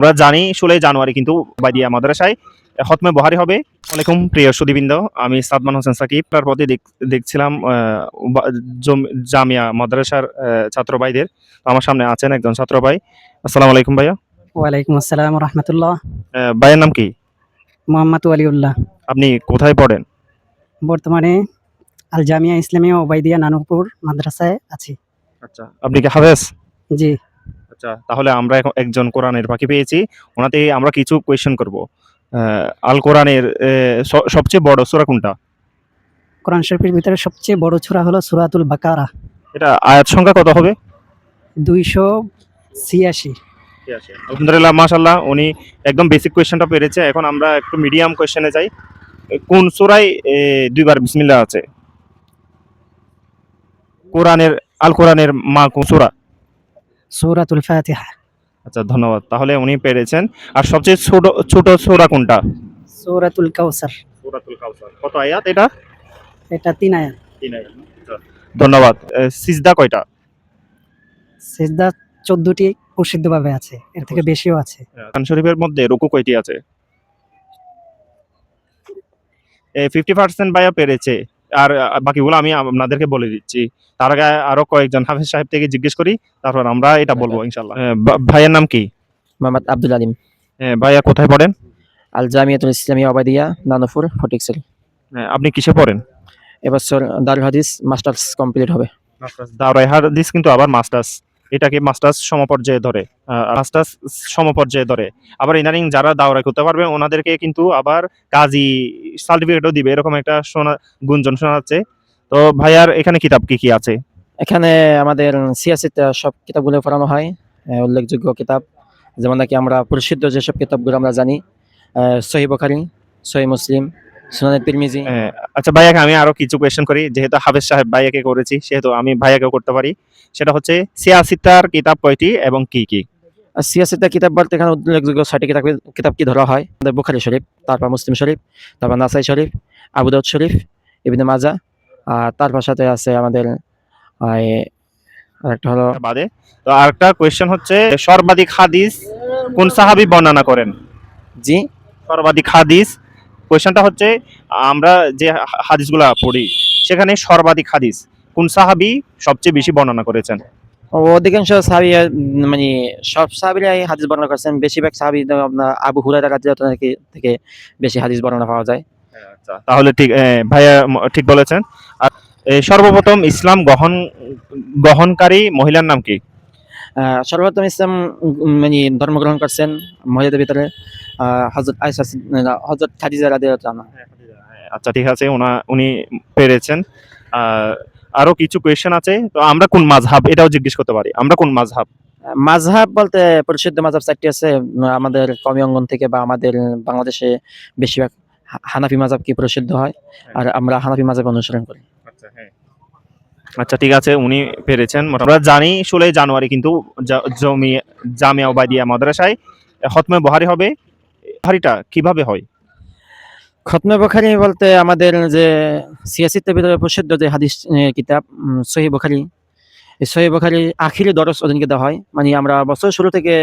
আমরা জানি 16 জানুয়ারি কিন্তু বাদিয়া মাদ্রাসায় খতমে বহারি হবে। ওয়ালাইকুম প্রিয় সুধীবৃন্দ, আমি সাদমান হোসেন সাকিব। তার পথে দেখছিলাম জামিয়া মাদ্রাসার ছাত্র ভাইদের। তো আমার সামনে আছেন একজন ছাত্র ভাই। আসসালামু আলাইকুম ভাইয়া। ওয়ালাইকুম আসসালাম রহমতুল্লাহ। ভাইয়ের নাম কি? মোহাম্মদ ওয়ালিউল্লাহ। আপনি কোথায় পড়েন? বর্তমানে আল জামিয়া ইসলামিয়া ওবাইদিয়া নানুপুর মাদ্রাসায় আছি। আচ্ছা, আপনি কি হাফেজ? জি। আচ্ছা, তাহলে আমরা এখন একজন কোরআনের পাখি পেয়েছি। ওনাতে আমরা কিছু কোয়েশ্চেন করব। আল কোরআনের সবচেয়ে বড় সূরা কোনটা? কোরআন শরীফের ভিতরে সবচেয়ে বড় সূরা হলো সূরাতুল বাকারা। এটা আয়াত সংখ্যা কত হবে? 286। আলহামদুলিল্লাহ, মাশাআল্লাহ, উনি একদম বেসিক কোয়েশ্চেনটা পেরেছে। এখন আমরা একটু মিডিয়াম কোয়েশ্চেনে যাই। কোন সূরায় দুইবার বিসমিল্লাহ আছে? আল কোরআনের মা কোন সূরা? সূরাতুল ফাতিহা। আচ্ছা, ধন্যবাদ। তাহলে উনি পেরেছেন। আর সবচেয়ে ছোট ছোট সূরা কোনটা? সূরাতুল কাউসার। সূরাতুল কাউসার। কত আয়াত এটা? এটা 3 আয়াত। 3 আয়াত। আচ্ছা, ধন্যবাদ। সিজদা কয়টা? সিজদা 14টি প্রসিদ্ধভাবে আছে, এর থেকে বেশিও আছে। কোরআন শরীফের মধ্যে রুকু কয়টি আছে? 50% ভাইয়া পেরেছে। আর বাকিগুলো আমি আপনাদেরকে বলে দিচ্ছি। তার আগে আরো কয়েকজন হাফেজ সাহেব থেকে জিজ্ঞেস করি, তারপর আমরা এটা বলবো ইনশাআল্লাহ। ভাইয়ের নাম কি? মোহাম্মদ আব্দুল আলিম। ভাইয়া কোথায় পড়েন? আল জামিয়াতুল ইসলামিয়া ওবাইদিয়া নানুপুর ফটিকছড়ি। আপনি কিসে পড়েন? এবছর দারুল হাদিস মাস্টার্স কমপ্লিট হবে। দাওরাই হাদিস কিন্তু আবার মাস্টার্স, এটাকে মাস্টার্স সমপর্যায়ে ধরে। আবার ইদানিং যারা দাওরাই করতে পারবে ওনাদেরকে কিন্তু আবার কাজী সার্টিফিকেটও দিবে, এরকম একটা গুঞ্জন শোনা যাচ্ছে। তো ভাইয়ার এখানে কিতাব কি কি আছে? এখানে আমাদের সিয়াসিতে সব কিতাবগুলো পড়ানো হয়। উল্লেখযোগ্য কিতাব যেমন নাকি আমরা প্রসিদ্ধ যেসব কিতাবগুলো আমরা জানি, সহিহ বুখারী, সহিহ মুসলিম, সুনানে তিরমিজি। আচ্ছা ভাইয়াকে আমি আরো কিছু কোয়েশ্চেন করি, যেহেতু হাফেজ সাহেব ভাইয়াকে করেছি সেহেতু আমি ভাইয়াকেও করতে পারি। সেটা হচ্ছে সিয়াসিতার কিতাব কয়টি এবং কি কি? আর সিয়াসিতে কিতাব বলতে এখানে উল্লেখযোগ্য 6টি কিতাব কি ধরা হয়? আমাদের বুখারী শরীফ, তারপর মুসলিম শরীফ, তারপর নাসাই শরীফ, আবু দাউদ শরীফ, ইবনে মাজাহ, আর তারপর সাথে আছে আমাদের আরেকটা হলো বাদে। তো আরেকটা কোয়েশ্চেন হচ্ছে সর্বাধিক হাদিস কোন সাহাবী বর্ণনা করেন? জি। সর্বাধিক হাদিস, কোয়েশ্চেনটা হচ্ছে আমরা যে হাদিসগুলা পড়ি সেখানে সর্বাধিক হাদিস কোন সাহাবী সবচেয়ে বেশি বর্ণনা করেছেন? অধিকাংশ সাহাবী মানে সব সাহাবীরাই হাদিস বর্ণনা করেছেন। বেশিরভাগ সাহাবী আপনার আবু হুরায়রা রাদিয়াল্লাহু তাআলা থেকে বেশি হাদিস বর্ণনা পাওয়া যায়। আচ্ছা, তাহলে ঠিক, ভাইয়া ঠিক বলেছেন। আর সর্বপ্রথম ইসলাম গ্রহণকারী মহিলার নাম কি? সর্বপ্রথম ইসলাম মানে ধর্ম গ্রহণ করছেন মহিলাদের ভিতরে হযরত আয়েশা হযরত খাদিজা রাদিয়াল্লাহু তাআলা। আচ্ছা, ঠিক আছে, উনি পেরেছেন। আরো কিছু কোয়েশ্চেন আছে। তো আমরা কোন মাযহাব এটাও জিজ্ঞেস করতে পারি, আমরা কোন মাযহাব? মাযহাব বলতে প্রসিদ্ধ মাযহাব 4টি আছে আমাদের কওমি অঙ্গন থেকে বা আমাদের বাংলাদেশে বেশিরভাগ হানাফি মাযহাব কি প্রসিদ্ধ হয়, আর আমরা হানাফি মাযহাব অনুসরণ করি। আচ্ছা, ঠিক আছে, উনি পেরেছেন। আমরা জানি 16 জানুয়ারি কিন্তু জামিয়া ওবাইদিয়া মাদ্রাসায় খতমে বহারি হবে। বহারিটা কিভাবে হয়? খতমে বুখারী বলতে আমাদের যে সিয়াসিতের ভিতরে প্রসিদ্ধ যে হাদিস কিতাব সহিহ বুখারী, এই সহিহ বুখারী আখিরি দরস ওদিনকে দেওয়া হয়। মানে আমরা বছর শুরু থেকে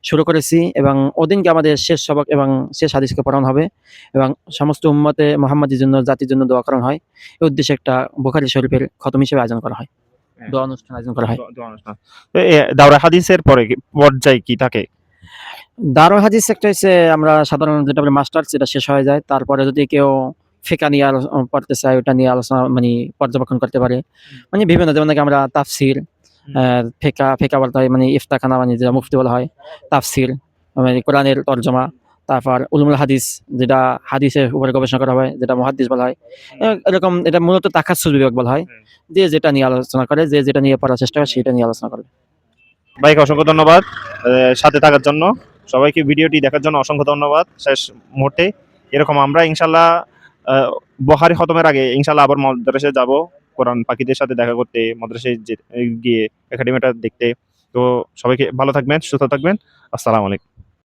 শুরু করেছি এবং ওদিনকে আমাদের শেষ সবক এবং শেষ হাদিসকে পড়ানো হবে এবং সমস্ত উম্মতে মুহাম্মাদির জন্য, জাতির জন্য দোয়া করানো হয়। এই উদ্দেশ্যে একটা বুখারী শরীফের খতম হিসেবে আয়োজন করা হয়, দোয়া অনুষ্ঠান আয়োজন করা হয়। তো দাওরা হাদিসের পরে পর্যায় কি থাকে? দারুল হাদিস একটা হচ্ছে আমরা সাধারণ যেটা বলি মাস্টার্স, যেটা শেষ হয়ে যায়। তারপরে যদি কেউ ফিকহ নিয়ে পড়তে চায়, ওটা নিয়ে আলোচনা মানে পর্যবেক্ষণ করতে পারে। মানে বিভিন্ন, যেমন নাকি আমরা তাফসির, ফিকহ বলতে হয় মানে ইফতাখানা, মানে যেটা মুফতি বলা হয়, তাফসির মানে কোরআনের তরজমা, তারপর উলুমুল হাদিস যেটা হাদিসের উপরে গবেষণা করা হয়, যেটা মুহাদ্দিস বলা হয়। এরকম এটা মূলত তাখাসসুস বিভাগ বলা হয়, যে যেটা নিয়ে আলোচনা করে, যে যেটা নিয়ে পড়ার চেষ্টা করে সেটা নিয়ে আলোচনা করে। ভাইকে অসংখ্য ধন্যবাদ সাথে থাকার জন্য। সবাইকে ভিডিওটি দেখার জন্য অসংখ্য ধন্যবাদ। শেষ মুহূর্তে এরকম আমরা ইনশাল্লাহ বহারি খতমের আগে ইনশাল্লাহ আবার মাদ্রাসায় যাব, কোরআন পাখিদের সাথে দেখা করতে, মাদ্রাসায় গিয়ে একাডেমিটা দেখতে। তো সবাইকে ভালো থাকবেন, সুস্থ থাকবেন। আসসালামু আলাইকুম।